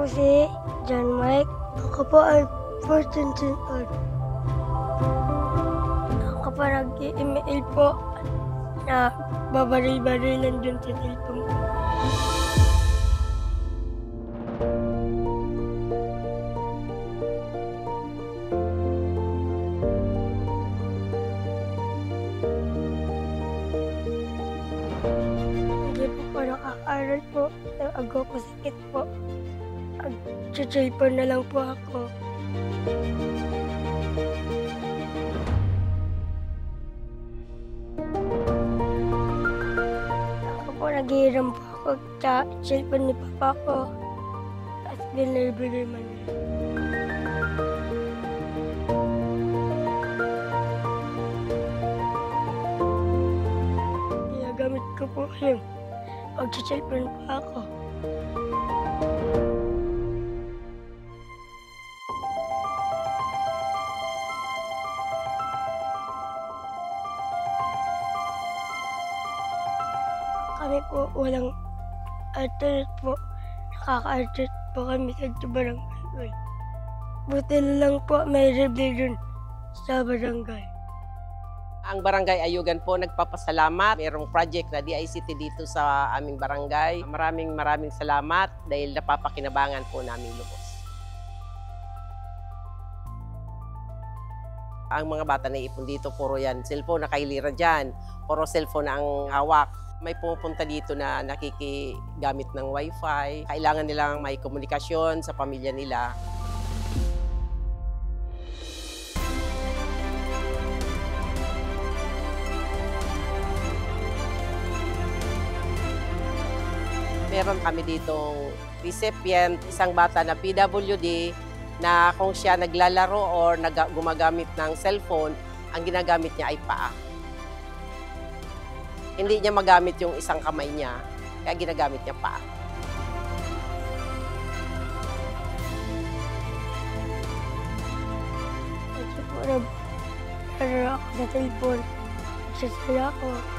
si John Mike. Ako po ay 14 years old. Ako po nag-email po na babaril-barilan dun sa cellphone ko. Hindi po nakaka-aral po. Ako po sakit po. Nag-cellphone na lang po ako. Ako po naghihiram po ako sa cellphone ni papa ko. At binibili man niya. Ginagamit ko po yung pag-cellphone po ako. Kami po walang internet po. Nakaka-internet po kami sa barangay. Buti na lang po may rebellion sa barangay. Ang Barangay Ayugan po nagpapasalamat. Mayroong project na DICT dito sa aming barangay. Maraming salamat dahil napapakinabangan po namin lubos. Ang mga bata na ipon dito, puro yan cellphone, nakailira dyan. Puro cellphone ang hawak. May pumupunta dito na nakikigamit ng wifi. Kailangan nilang may komunikasyon sa pamilya nila. Meron kami ditong recipient, isang bata na PWD na kung siya naglalaro or gumagamit ng cellphone, ang ginagamit niya ay paa. Hindi niya magamit yung isang kamay niya, kaya ginagamit niya paa. Kasi po nag-alala ako sa cellphone. Nagsasala ako.